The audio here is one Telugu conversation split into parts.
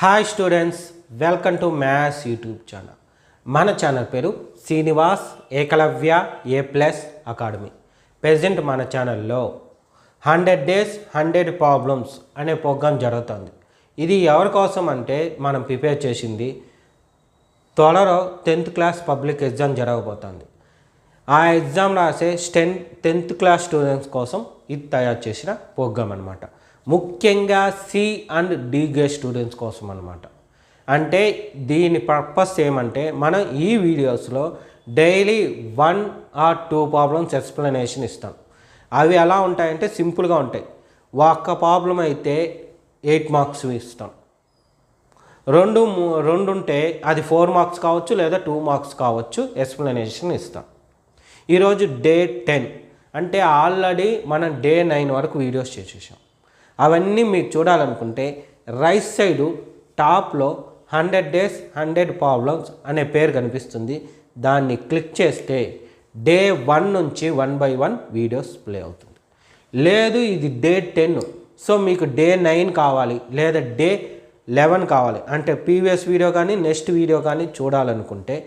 Hi students, welcome to maths YouTube channel. మన ఛానల్ పేరు Srinivas Ekalavya A+ academy. Present మన ఛానల్లో 100 days 100 ప్రాబ్లమ్స్ అనే ప్రోగ్రాం జరుగుతుంది. ఇది ఎవరి కోసం అంటే మనం ప్రిపేర్ చేసింది త్వరలో 10th క్లాస్ పబ్లిక్ ఎగ్జామ్ జరగబోతుంది. ఆ ఎగ్జామ్ రాసే 10th క్లాస్ స్టూడెంట్స్ కోసం ఇది తయారు చేసిన ప్రోగ్రామ్ అనమాట. ముఖ్యంగా C and D grade students కోసం అనమాట. అంటే దీని పర్పస్ ఏమంటే మనం ఈ వీడియోస్లో డైలీ 1 or 2 ప్రాబ్లమ్స్ ఎక్స్ప్లెనేషన్ ఇస్తాం. అవి ఎలా ఉంటాయంటే సింపుల్గా ఉంటాయి. ఒక్క ప్రాబ్లం అయితే 8 మార్క్స్ ఇస్తాం. రెండు ఉంటే అది 4 మార్క్స్ కావచ్చు లేదా 2 మార్క్స్ కావచ్చు, ఎక్స్ప్లెనేషన్ ఇస్తాం. ఈరోజు డే 10 అంటే ఆల్రెడీ మనం డే 9 వరకు వీడియోస్ చేసేసాం. అవన్నీ మీరు చూడాలనుకుంటే రైట్ సైడు టాప్లో 100 days 100 ప్రాబ్లమ్స్ అనే పేరు కనిపిస్తుంది. దాన్ని క్లిక్ చేస్తే డే 1 నుంచి 1 by 1 వీడియోస్ ప్లే అవుతుంది. లేదు ఇది డే 10, సో మీకు డే 9 కావాలి లేదా డే 11 కావాలి అంటే ప్రీవియస్ వీడియో కానీ నెక్స్ట్ వీడియో కానీ చూడాలనుకుంటే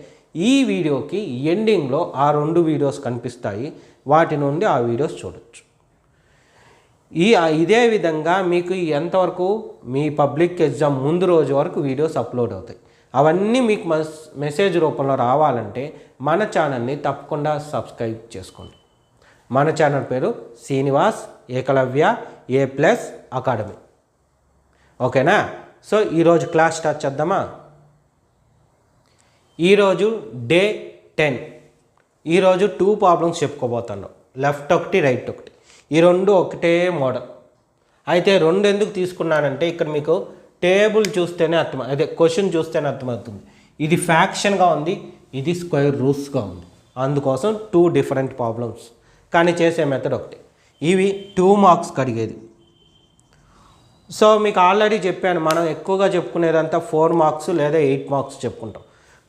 ఈ వీడియోకి ఎండింగ్లో ఆ 2 వీడియోస్ కనిపిస్తాయి. వాటి నుండి ఆ వీడియోస్ చూడొచ్చు. ఇదే విధంగా మీకు ఎంతవరకు మీ పబ్లిక్ ఎగ్జామ్ ముందు రోజు వరకు వీడియోస్ అప్లోడ్ అవుతాయి. అవన్నీ మీకు మెసేజ్ రూపంలో రావాలంటే మన ఛానల్ని తప్పకుండా సబ్స్క్రైబ్ చేసుకోండి. మన ఛానల్ పేరు శ్రీనివాస్ ఏకలవ్య A+ అకాడమీ. ఓకేనా? సో ఈరోజు క్లాస్ స్టార్ట్ చేద్దామా? ఈరోజు డే 10. ఈరోజు 2 ప్రాబ్లమ్స్ చెప్పుకోబోతున్నాం. లెఫ్ట్ ఒకటి, రైట్ ఒకటి. ఈ 2 ఒకటే మోడల్. అయితే 2 ఎందుకు తీసుకున్నానంటే ఇక్కడ మీకు టేబుల్ చూస్తేనే అదే క్వశ్చన్ చూస్తేనే అర్థమవుతుంది. ఇది ఫ్యాక్షన్గా ఉంది, ఇది స్క్వేర్ రూట్స్గా ఉంది. అందుకోసం 2 డిఫరెంట్ ప్రాబ్లమ్స్, కానీ చేసే మెథడ్ ఒకటి. ఇవి 2 మార్క్స్కి అడిగేది. సో మీకు ఆల్రెడీ చెప్పాను, మనం ఎక్కువగా చెప్పుకునేదంతా 4 మార్క్స్ లేదా 8 మార్క్స్ చెప్పుకుంటాం.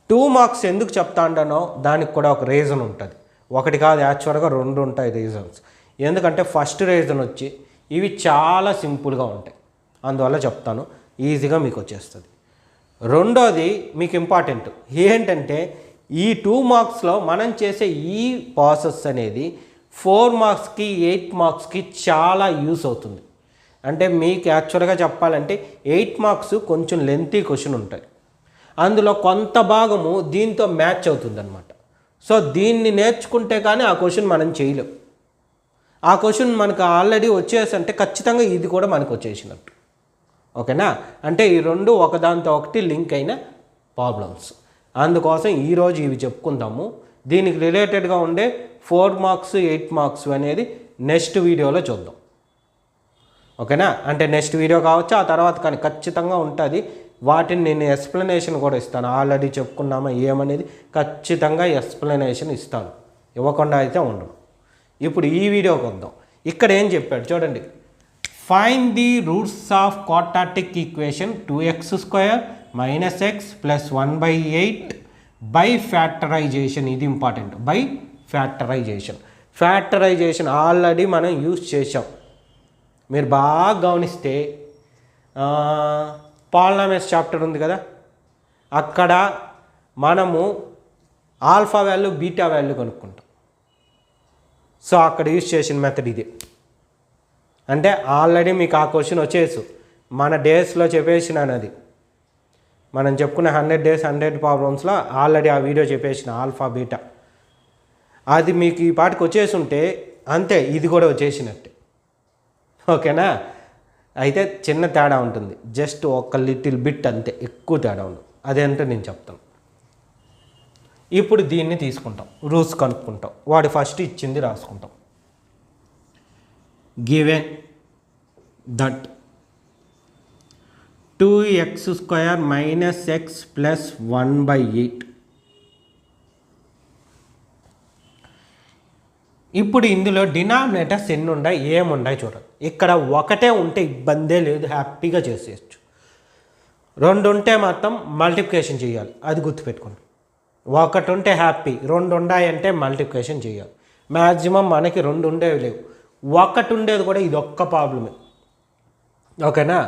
2 మార్క్స్ ఎందుకు చెప్తా అంటానో దానికి కూడా ఒక రీజన్ ఉంటుంది. ఒకటి కాదు, యాక్చువల్గా 2 ఉంటాయి రీజన్స్. ఎందుకంటే ఫస్ట్ రీజన్ వచ్చి ఇవి చాలా సింపుల్గా ఉంటాయి, అందువల్ల చెప్తాను, ఈజీగా మీకు వచ్చేస్తుంది. రెండోది మీకు ఇంపార్టెంట్ ఏంటంటే ఈ 2 మార్క్స్లో మనం చేసే ఈ ప్రాసెస్ అనేది 4 మార్క్స్కి 8 మార్క్స్కి చాలా యూస్ అవుతుంది. అంటే మీకు యాక్చువల్గా చెప్పాలంటే 8 మార్క్స్ కొంచెం లెంతీ క్వశ్చన్ ఉంటాయి, అందులో కొంత భాగము దీంతో మ్యాచ్ అవుతుంది అనమాట. సో దీన్ని నేర్చుకుంటే కానీ ఆ క్వశ్చన్ మనం చేయలేం. ఆ క్వశ్చన్ మనకు ఆల్రెడీ వచ్చేసంటే ఖచ్చితంగా ఇది కూడా మనకు వచ్చేసినట్టు. ఓకేనా? అంటే ఈ 2 ఒకదాంతో ఒకటి లింక్ అయిన ప్రాబ్లమ్స్. అందుకోసం ఈరోజు ఇవి చెప్పుకుందాము. దీనికి రిలేటెడ్గా ఉండే 4 మార్క్స్ 8 మార్క్స్ అనేది నెక్స్ట్ వీడియోలో చూద్దాం. ఓకేనా? అంటే నెక్స్ట్ వీడియో కావచ్చు, ఆ తర్వాత కానీ ఖచ్చితంగా ఉంటుంది. వాటిని నేను ఎక్స్ప్లెనేషన్ కూడా ఇస్తాను. ఆల్రెడీ చెప్పుకున్నామా ఏమనేది ఖచ్చితంగా ఎక్స్ప్లెనేషన్ ఇస్తాను, ఇవ్వకుండా అయితే ఉండను. ఇప్పుడు ఈ వీడియోకి వద్దాం. ఇక్కడ ఏం చెప్పాడు చూడండి. Find the roots of quadratic equation 2x² - x + 1/8 by factorization. ఇది important. By factorization. Factorization already మనం యూజ్ చేసాం. మీరు బాగా గమనిస్తే పాలినామియల్స్ చాప్టర్ ఉంది కదా, అక్కడ మనము ఆల్ఫా వాల్యూ బీటా వాల్యూ కనుక్కుంటాం. సో అక్కడ యూజ్ చేసిన మెథడ్ ఇదే. అంటే ఆల్రెడీ మీకు ఆ క్వశ్చన్ వచ్చేసు మన డేస్లో చెప్పేసినాను. అది మనం చెప్పుకున్న 100 days 100 ప్రాబ్లమ్స్లో ఆల్రెడీ ఆ వీడియో చెప్పేసిన ఆల్ఫా బీటా. అది మీకు ఈ పాటికి వచ్చేసి ఉంటే అంతే, ఇది కూడా వచ్చేసినట్టే. ఓకేనా? అయితే చిన్న తేడా ఉంటుంది, జస్ట్ ఒక లిటిల్ బిట్ అంతే, ఎక్కువ తేడా ఉండదు. అదేంటో నేను చెప్తాను. ఇప్పుడు దీన్ని తీసుకుంటాం, రూల్స్ కనుక్కుంటాం. వాడు ఫస్ట్ ఇచ్చింది రాసుకుంటాం. Given that 2x² - x + 1/8. ఇప్పుడు ఇందులో డినామినేటర్స్ ఎన్ని ఉన్నాయి, ఏమున్నాయి చూడండి. ఇక్కడ ఒకటే ఉంటే ఇబ్బందే లేదు, హ్యాపీగా చేసేయచ్చు. 2 ఉంటే మాత్రం మల్టిప్లికేషన్ చేయాలి, అది గుర్తుపెట్టుకోండి. 1 ఉంటే హ్యాపీ, 2 ఉన్నాయంటే మల్టిప్లికేషన్ చేయాలి. మ్యాక్సిమం మనకి 2 ఉండేవి లేవు, 1 ఉండేది కూడా ఇది ఒక్క ప్రాబ్లమే. ఓకేనా?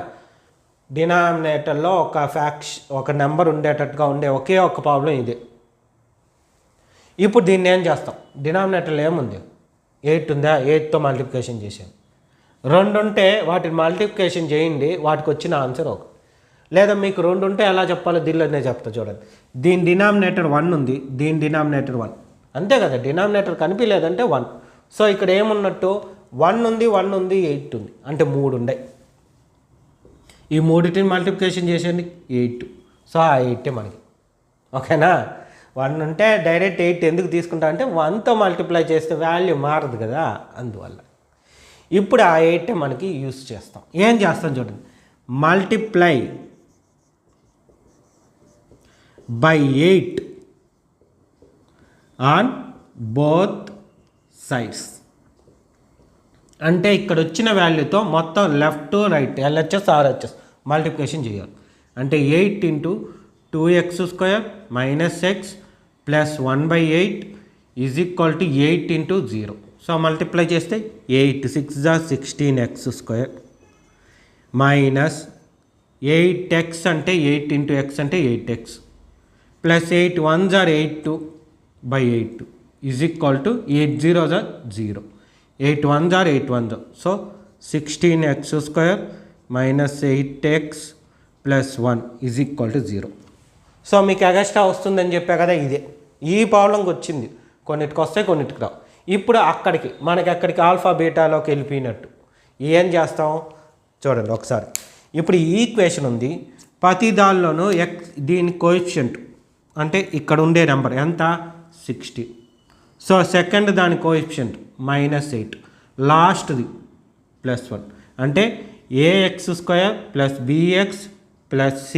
డినామినేటర్లో ఒక నెంబర్ ఉండేటట్టుగా ఉండే ఒకే ఒక ప్రాబ్లం ఇదే. ఇప్పుడు దీన్ని ఏం చేస్తాం? డినామినేటర్లో ఏముంది? 8 ఉందా? 8తో మల్టిప్లికేషన్ చేసాను. 2 ఉంటే వాటిని మల్టిప్లికేషన్ చేయండి, వాటికి వచ్చిన ఆన్సర్ ఒక. లేదా మీకు 2 ఉంటే ఎలా చెప్పాలో దీనిలోనే చెప్తా చూడండి. దీని డినామినేటర్ 1 ఉంది, దీని డినామినేటర్ 1, అంతే కదా. డినామినేటర్ కనిపించలేదంటే 1. సో ఇక్కడ ఏమున్నట్టు? 1 ఉంది, 1 ఉంది, 8 ఉంది, అంటే 3 ఉన్నాయి. ఈ మూడింటిని మల్టిప్లికేషన్ చేసేయండి, 8. సో ఆ 8 మనకి ఓకేనా. 1 ఉంటే డైరెక్ట్ 8 ఎందుకు తీసుకుంటా అంటే 1తో మల్టిప్లై చేస్తే వాల్యూ మారదు కదా, అందువల్ల. ఇప్పుడు ఆ 8 మనకి యూస్ చేస్తాం. ఏం చేస్తాం చూడండి, multiply by 8 on both sides. అంటే ఇక్కడ వచ్చిన వాల్యూతో మొత్తం left right LHS RHS multiplication చేయాలి. అంటే 8 into 2x² minus x plus 1/8 is equal to 8 into 0. So multiply చేస్తే 8 6 16x² మైనస్ 8x అంటే 8 ఇంటూ x అంటే 8x plus 8 1s are 8/8 is equal to 8 0s are 0. 8 1s are 8 1s. So 16x² minus 8x plus 1 is equal to 0. So మీకు ఎగస్ట్రా వస్తుందని చెప్పా కదా, ఇదే ఈ ప్రాబ్లంకి వచ్చింది. కొన్నిటికి వస్తాయి, కొన్నిటికి రావు. ఇప్పుడు మనకి అక్కడికి ఆల్ఫా బీటాలోకి వెళ్ళిపోయినట్టు ఏం చేస్తాం చూడండి ఒకసారి. ఇప్పుడు ఈ ఈక్వేషన్ ఉంది, ప్రతి దానిలోనూ దీని కోఎఫిషియంట్ అంటే ఇక్కడ ఉండే నెంబర్ ఎంత? 60. సో సెకండ్ దాని కోఎఫిషియంట్ -8, లాస్ట్ది +1 అంటే ax² plus bx plus c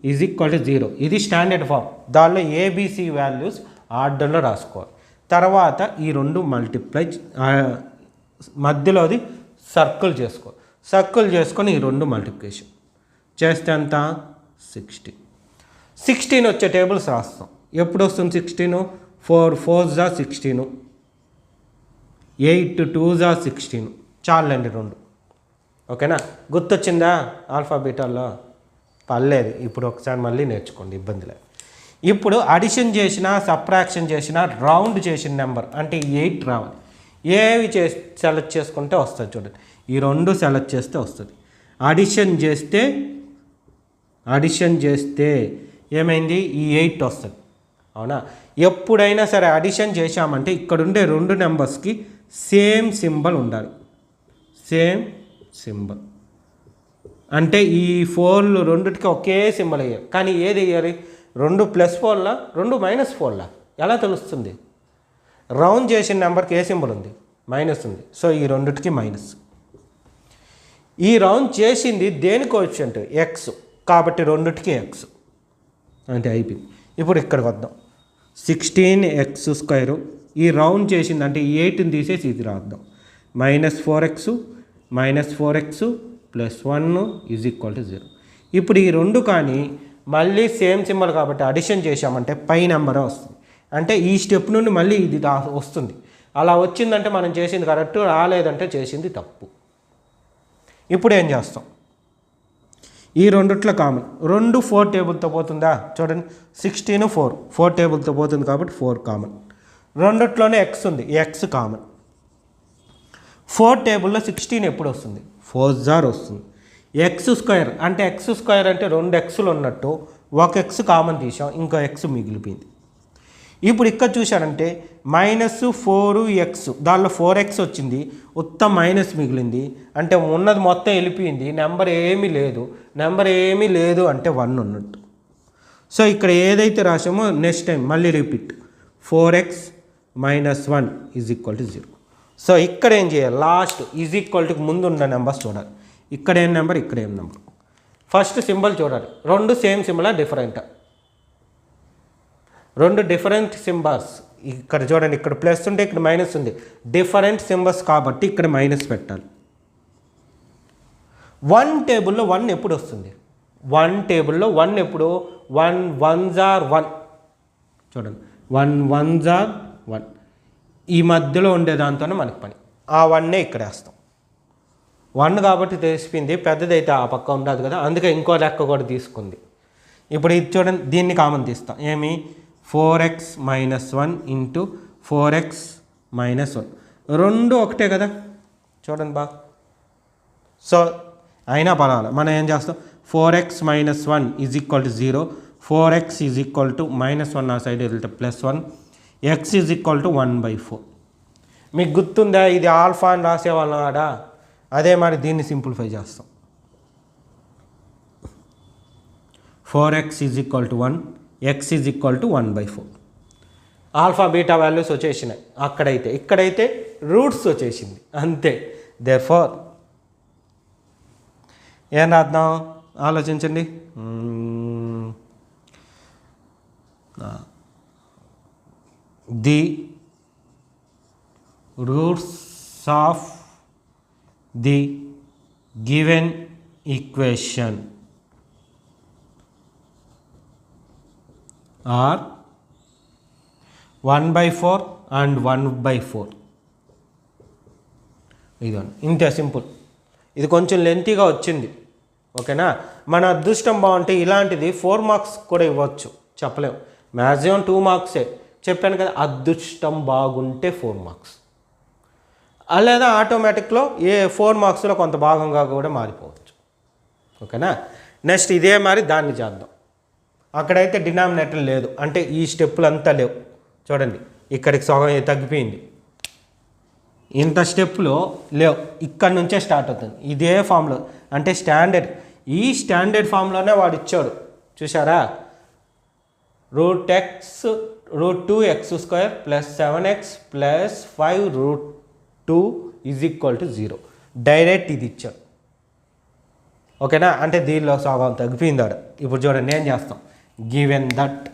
is equal to 0. ఇది స్టాండర్డ్ ఫామ్. దానిలో ABC వాల్యూస్ ఆర్డర్లో రాసుకోవాలి. తర్వాత ఈ 2 మల్టిప్లై మధ్యలోది సర్కిల్ చేసుకోవాలి. సర్కిల్ చేసుకొని ఈ 2 మల్టిప్లికేషన్ చేస్తే ఎంత? 60. 16 వచ్చే టేబుల్స్ రాస్తాం. ఎప్పుడు వస్తుంది 16? 4 4s are 16, 8 2s are 16. చాలండి 2. ఓకేనా? గుర్తొచ్చిందా ఆల్ఫా బీటాల్లో? పర్లేదు, ఇప్పుడు ఒకసారి మళ్ళీ నేర్చుకోండి, ఇబ్బంది లేదు. ఇప్పుడు అడిషన్ చేసిన, సబ్ట్రాక్షన్ చేసిన, రౌండ్ చేసిన నెంబర్ అంటే 8 రావాలి. ఏవి సెలెక్ట్ చేసుకుంటే వస్తుంది చూడండి. ఈ 2 సెలెక్ట్ చేస్తే వస్తుంది. అడిషన్ చేస్తే ఏమైంది? ఈ 8 వస్తుంది. అవునా? ఎప్పుడైనా సరే అడిషన్ చేశామంటే ఇక్కడ ఉండే 2 నెంబర్స్కి సేమ్ సింబల్ ఉండాలి. సేమ్ సింబల్ అంటే ఈ 4లు రెండుటికి ఒకే సింబల్ వేయాలి. కానీ ఏది వేయాలి? 2 +4లా 2 -4లా ఎలా తెలుస్తుంది? రౌండ్ చేసిన నెంబర్కి ఏ సింబల్ ఉంది? మైనస్ ఉంది. సో ఈ రెండుటికి మైనస్. ఈ రౌండ్ చేసింది దేని కోఎఫిషియంట్? x, కాబట్టి రెండుటికి x అంటే అయిపోయింది. ఇప్పుడు ఇక్కడికి వద్దాం. 16x², ఈ రౌండ్ చేసింది అంటే 8ని తీసేసి ఇది రాద్దాం. -4x plus 1 is equal to 0. ఇప్పుడు ఈ 2 కానీ మళ్ళీ సేమ్ సింబల్ కాబట్టి అడిషన్ చేసామంటే పై నెంబరే వస్తుంది. అంటే ఈ స్టెప్ నుండి మళ్ళీ ఇది వస్తుంది. అలా వచ్చిందంటే మనం చేసింది కరెక్ట్, రాలేదంటే చేసింది తప్పు. ఇప్పుడు ఏం చేస్తాం? ఈ రెండిట్లో కామన్ 2 4 టేబుల్తో పోతుందా చూడండి. 16 4 టేబుల్తో పోతుంది కాబట్టి 4 కామన్. రెండిట్లోనే x ఉంది, x కామన్. 4 టేబుల్లో 16 ఎప్పుడు వస్తుంది? 4s వస్తుంది. x² అంటే x² అంటే 2 x'లు ఉన్నట్టు ఒక x కామన్ తీసాం, ఇంకో x మిగిలిపోయింది. ఇప్పుడు ఇక్కడ చూశారంటే -4x, దానిలో 4x వచ్చింది, ఉత్తం మైనస్ మిగిలింది. అంటే ఉన్నది మొత్తం వెళ్ళిపోయింది, నెంబర్ ఏమీ లేదు అంటే 1 ఉన్నట్టు. సో ఇక్కడ ఏదైతే రాసామో నెక్స్ట్ టైం మళ్ళీ repeat. 4x - 1 is equal to 0. So ఇక్కడ ఏం చేయాలి? లాస్ట్ ఈజ్ ఈక్వల్ టుకి ముందు ఉన్న నెంబర్స్ చూడాలి. ఇక్కడ ఏం నెంబర్, ఇక్కడ ఏం నెంబర్. ఫస్ట్ సింబల్ చూడాలి. 2 సేమ్ సింబలా డిఫరెంట్? 2 different symbols. ఇక్కడ చూడండి, ఇక్కడ ప్లస్ ఉంటే ఇక్కడ మైనస్ ఉంది. డిఫరెంట్ సింబల్స్ కాబట్టి ఇక్కడ మైనస్ పెట్టాలి. 1 టేబుల్లో 1 ఎప్పుడు వస్తుంది? 1 టేబుల్లో 1 ఎప్పుడు? 1 1s are 1 చూడండి. 1 1s are 1. ఈ మధ్యలో ఉండే దాంతోనే మనకి పని. ఆ 1నే ఇక్కడ వేస్తాం. 1 కాబట్టి తెలిసిపోయింది, పెద్దదైతే ఆ పక్క ఉండదు కదా, అందుకే ఇంకో లెక్క కూడా తీసుకుంది. ఇప్పుడు ఇది చూడండి, దీన్ని కామన్ తీస్తాం. ఏమి 4x - 1 ఇంటూ 4x - 1 రెండు ఒకటే కదా, చూడండి బాగా. సో అయినా పర్వాలేదు, మనం ఏం చేస్తాం, 4x - 1 = 0, 4x -1 ఆ సైడ్ వెళ్తే +1, x = 1/4. మీకు గుర్తుందా, ఇది ఆల్ఫా అని రాసేవాళ్ళం ఆడ, అదే మరి దీన్ని సింప్లిఫై చేస్తాం. 4x = 1, x = 1/4. Alpha beta values వచ్చేసినాయి అక్కడైతే, ఇక్కడైతే రూట్స్ వచ్చేసింది అంతే. దేర్ఫోర్ ఏం రాద్దాం ఆలోచించండి. The roots of the given equation are 1/4 and 1/4. ఇదండి, ఇంతే సింపుల్. ఇది కొంచెం లెంతీగా వచ్చింది, ఓకేనా. మన అదృష్టం బాగుంటే ఇలాంటిది 4 మార్క్స్ కూడా ఇవ్వచ్చు, చెప్పలేము. మ్యాక్సిమం 2 మార్క్సే చెప్పాను కదా, అదృష్టం బాగుంటే 4 మార్క్స్, లేదా ఆటోమేటిక్లో 4 మార్క్స్లో కొంత భాగంగా కూడా మారిపోవచ్చు, ఓకేనా. నెక్స్ట్ ఇదే మరి దాన్ని చేద్దాం. అక్కడైతే డినామినేటర్ లేదు, అంటే ఈ స్టెప్పులు అంతా లేవు. చూడండి, ఇక్కడికి సగం తగ్గిపోయింది, ఇంత స్టెప్లో లేవు, ఇక్కడ నుంచే స్టార్ట్ అవుతుంది ఇదే ఫామ్లో. అంటే స్టాండర్డ్, ఈ స్టాండర్డ్ ఫామ్లోనే వాడు ఇచ్చాడు, చూసారా. √2x² + 7x + 5√2 = 0. డైరెక్ట్ ఇది ఇచ్చాడు, ఓకేనా. అంటే దీనిలో సగం తగ్గిపోయింది ఆడ. ఇప్పుడు చూడండి ఏం చేస్తాం, గివెన్ దట్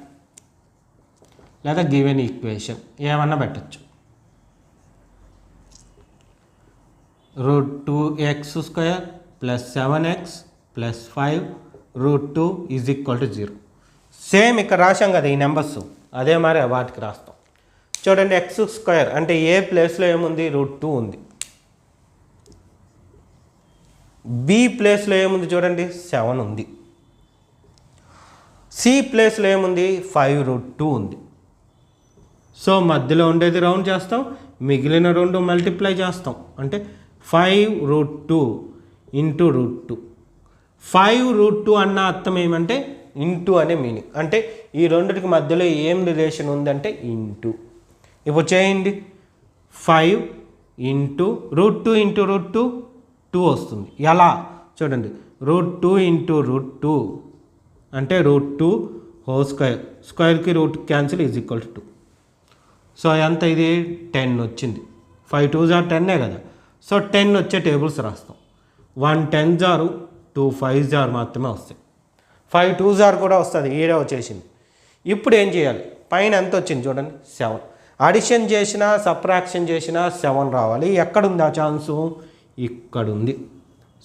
లేదా గివెన్ ఈక్వేషన్ ఏమన్నా పెట్టచ్చు. √2x² + 7x + 5√2 = 0. సేమ్ ఇక్కడ రాసాం కదా ఈ నెంబర్స్, అదే మరి వాటికి రాస్తాం. చూడండి, x² అంటే ఏ ప్లేస్లో ఏముంది, √2 ఉంది. బి ప్లేస్లో ఏముంది చూడండి, 7 ఉంది. సి ప్లేస్లో ఏముంది, 5√2 ఉంది. సో మధ్యలో ఉండేది రౌండ్ చేస్తాం, మిగిలిన రెండు మల్టిప్లై చేస్తాం. అంటే 5√2 × √2. 5√2 అన్న అర్థం ఏమంటే ఇంటూ అనే మీనింగ్. అంటే ఈ రెండిటికి మధ్యలో ఏం రిలేషన్ ఉందంటే ఇంటూ. ఇప్పుడు చేయండి, 5 × √2 × √2 2 వస్తుంది. ఎలా చూడండి, √2 × √2 అంటే √2² స్క్వేర్కి రూట్ క్యాన్సిల్ = 2. సో ఎంత ఇది 10 వచ్చింది. 5 2s are 10 కదా. సో 10 వచ్చే టేబుల్స్ రాస్తాం. 1 10s are 2 5s are మాత్రమే వస్తాయి. 5 2s are కూడా వస్తుంది, ఈడే వచ్చేసింది. ఇప్పుడు ఏం చేయాలి, పైన ఎంత వచ్చింది చూడండి 7. అడిషన్ చేసినా సబ్ట్రాక్షన్ చేసినా 7 రావాలి. ఎక్కడుంది ఆ ఛాన్సు, ఇక్కడుంది.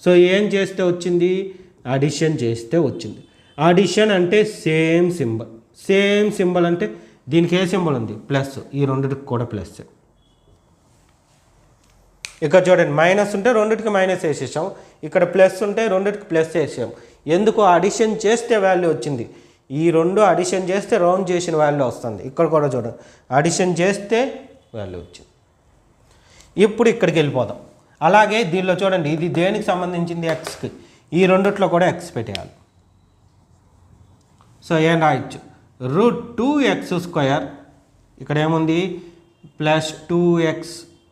సో ఏం చేస్తే వచ్చింది, అడిషన్ చేస్తే వచ్చింది. అడిషన్ అంటే సేమ్ సింబల్. సేమ్ సింబల్ అంటే దీనికి ఏ సింబల్ ఉంది, ప్లస్. ఈ రెండిటికి కూడా ప్లస్. ఇక్కడ చూడండి, మైనస్ ఉంటే రెండిటికి మైనస్ వేసేసాం, ఇక్కడ ప్లస్ ఉంటే రెండిటికి ప్లస్ వేసాం. ఎందుకు, అడిషన్ చేస్తే వాల్యూ వచ్చింది. ఈ రెండు అడిషన్ చేస్తే రౌండ్ చేసిన వాల్యూ వస్తుంది. ఇక్కడ కూడా చూడండి, అడిషన్ చేస్తే వాల్యూ వచ్చింది. ఇప్పుడు ఇక్కడికి వెళ్ళిపోదాం. అలాగే దీనిలో చూడండి, ఇది దేనికి సంబంధించింది, ఎక్స్కి. ఈ రెండిట్లో కూడా ఎక్స్ పెట్టేయాలి. సో ఏం రాయొచ్చు, √2x² ఇక్కడ ఏముంది, +2x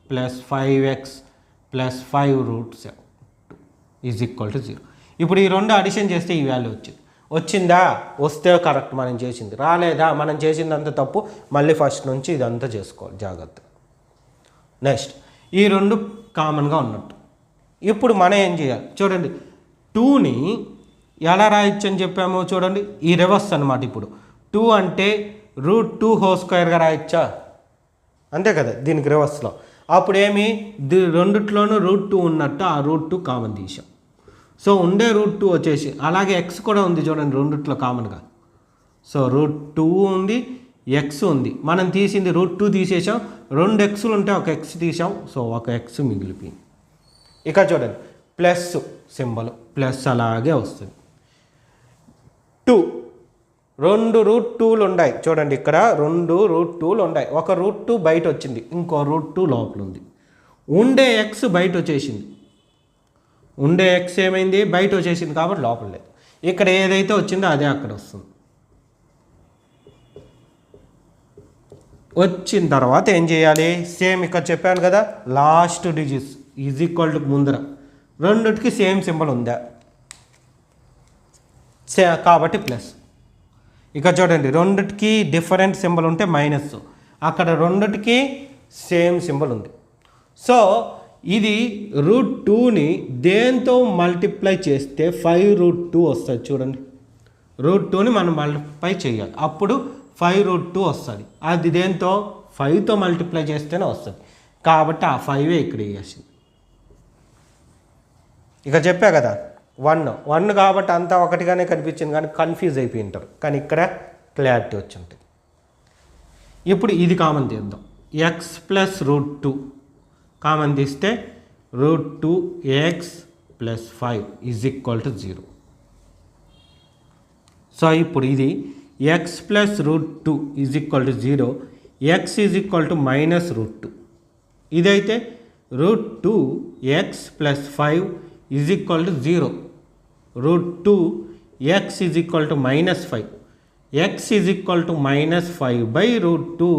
+ 5x + 5√7 = 0. ఇప్పుడు ఈ రెండు అడిషన్ చేస్తే ఈ వాల్యూ వచ్చింది. వచ్చిందా, వస్తే కరెక్ట్ మనం చేసింది. రాలేదా, మనం చేసిందంతా తప్పు. మళ్ళీ ఫస్ట్ నుంచి ఇదంతా చేసుకోవాలి జాగ్రత్త. నెక్స్ట్ ఈ రెండు కామన్గా ఉన్నట్టు. ఇప్పుడు మనం ఏం చేయాలి చూడండి, 2ని ఎలా రాయొచ్చు అని చెప్పామో చూడండి, ఈ రివర్స్ అనమాట. ఇప్పుడు 2 అంటే √2² రాయొచ్చా, అంతే కదా, దీనికి రివర్స్లో. అప్పుడు ఏమి, రెండిట్లోనూ √2 ఉన్నట్టు ఆ √2 కామన్ తీసాం. సో ఉండే √2 వచ్చేసి, అలాగే ఎక్స్ కూడా ఉంది చూడండి రెండిట్లో కామన్గా. సో √2 ఉంది, ఎక్స్ ఉంది. మనం తీసింది √2 తీసేసాం, 2 x'లు ఉంటే ఒక ఎక్స్ తీసాం. సో ఒక ఎక్స్ మిగిలిపోయింది. ఇక చూడండి, ప్లస్ సింబల్ ప్లస్ అలాగే వస్తుంది. 2 2 రూట్ 2లు ఉన్నాయి చూడండి, ఇక్కడ 2 రూట్ 2లు ఉన్నాయి. ఒక రూట్ 2 బయట వచ్చింది, ఇంకో రూట్ 2 లోపల ఉంది. ఉండే ఎక్స్ బయట వచ్చేసింది, ఉండే ఎక్స్ ఏమైంది బయట వచ్చేసింది కాబట్టి లోపల లేదు. ఇక్కడ ఏదైతే వచ్చిందో అదే అక్కడ వస్తుంది. వచ్చిన తర్వాత ఏం చేయాలి, సేమ్ ఇక్కడ చెప్పాను కదా, last digits is equal to ముందర రెండిటికి సేమ్ సింబల్ ఉందా, కాబట్టి ప్లస్. ఇక చూడండి, రెండిటికి డిఫరెంట్ సింబల్ ఉంటే మైనస్, అక్కడ రెండిటికి సేమ్ సింబల్ ఉంది. సో ఇది రూట్ 2ని దేంతో మల్టిప్లై చేస్తే 5 రూట్ 2 వస్తుంది. చూడండి, రూట్ 2ని మనం మల్టిప్లై చేయాలి, అప్పుడు 5 రూట్ 2 వస్తుంది. అది దేంతో 5తో మల్టిప్లై చేస్తేనే వస్తుంది, కాబట్టి ఆ 5 ఇక్కడ వేయాల్సింది. ఇక చెప్పా కదా 1 కాబట్టి అంతా ఒకటిగానే కనిపించింది, కానీ కన్ఫ్యూజ్ అయిపోయి ఉంటారు. కానీ ఇక్కడ క్లారిటీ వచ్చి ఉంటుంది. ఇప్పుడు ఇది కామన్ తీద్దాం. ఎక్స్ ప్లస్ రూట్ 2 కామన్ తీస్తే root 2x plus 5 is equal to 0. So ఇప్పుడు ఇది x plus root 2 is equal to 0, x is equal to minus root 2. ఇదైతే root 2x plus 5 is equal to 0, root 2x is equal to minus 5, x is equal to minus 5 by root 2.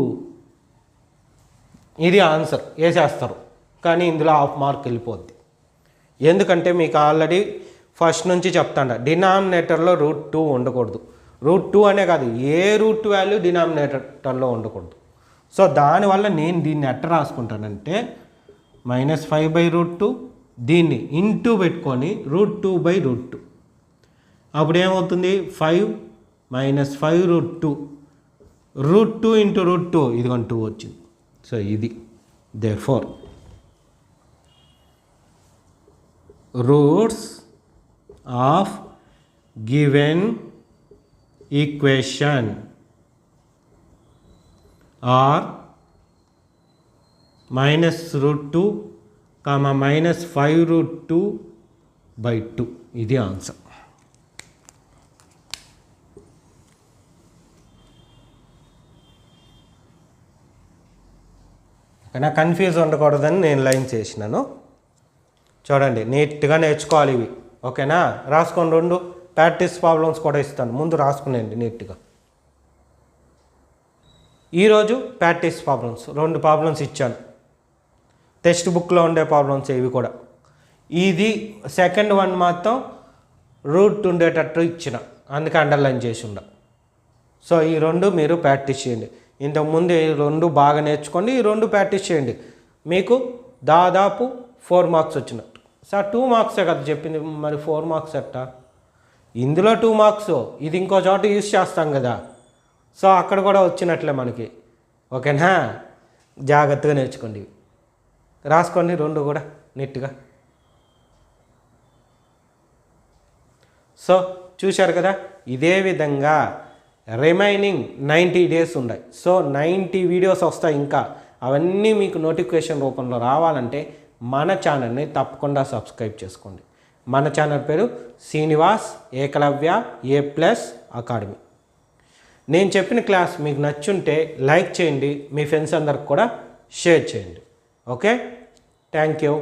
ఇది ఆన్సర్ వేసేస్తారు, కానీ ఇందులో హాఫ్ మార్క్ వెళ్ళిపోద్ది. ఎందుకంటే మీకు ఆల్రెడీ ఫస్ట్ నుంచి చెప్తాను, డినామినేటర్లో రూట్ 2 ఉండకూడదు. రూట్ 2 అనే కాదు, ఏ రూట్ వాల్యూ డినామినేటర్లో ఉండకూడదు. సో దానివల్ల నేను దీన్ని ఎట్ట రాసుకుంటానంటే -5 బై రూట్ 2, దీన్ని ఇంటూ పెట్టుకొని రూట్ 2 బై రూట్ 2. అప్పుడు ఏమవుతుంది, 5 minus 5 root 2, root 2 into root 2, ఇదిగోండి 2 వచ్చింది. సో ఇది therefore roots of given equation are minus root 2 comma minus 5 root 2 by 2. ఇది ఆన్సర్. కానీ కన్ఫ్యూజ్ ఉండకూడదని నేను లైన్ చేసినాను. చూడండి, నీట్గా నేర్చుకోవాలి ఇవి, ఓకేనా? రాసుకోండి. 2 ప్రాక్టీస్ ప్రాబ్లమ్స్ కూడా ఇస్తాను, ముందు రాసుకునేయండి నీట్గా. ఈరోజు ప్రాక్టీస్ ప్రాబ్లమ్స్ 2 ప్రాబ్లమ్స్ ఇచ్చాను, టెక్స్ట్ బుక్లో ఉండే ప్రాబ్లమ్స్ ఇవి కూడా. ఇది సెకండ్ వన్ మాత్రం రూట్ ఉండేటట్టు ఇచ్చిన, అందుకే అండర్లైన్ చేసి ఉండ. సో ఈ 2 మీరు ప్రాక్టీస్ చేయండి. ఇంతకుముందు ఈ 2 బాగా నేర్చుకోండి, ఈ 2 ప్రాక్టీస్ చేయండి. మీకు దాదాపు 4 మార్క్స్ వచ్చినట్టు. సార్ 2 మార్క్సే కదా చెప్పింది, మరి 4 మార్క్స్ ఎట్టా? ఇందులో 2 మార్క్స్, ఇది ఇంకో చోట యూజ్ చేస్తాం కదా, సో అక్కడ కూడా వచ్చినట్లే మనకి, ఓకేనా? జాగ్రత్తగా నేర్చుకోండి, రాసుకోండి 2 కూడా నీట్గా. సో చూశారు కదా, ఇదే విధంగా రిమైనింగ్ 90 డేస్ ఉన్నాయి. సో 90 వీడియోస్ వస్తాయి ఇంకా. అవన్నీ మీకు నోటిఫికేషన్ రూపంలో రావాలంటే మన ఛానల్ని తప్పకుండా సబ్స్క్రైబ్ చేసుకోండి. మన ఛానల్ పేరు శ్రీనివాస్ ఏకలవ్య A+ అకాడమీ. నేను చెప్పిన క్లాస్ మీకు నచ్చుంటే లైక్ చేయండి, మీ ఫ్రెండ్స్ అందరికి కూడా షేర్ చేయండి. Okay, thank you.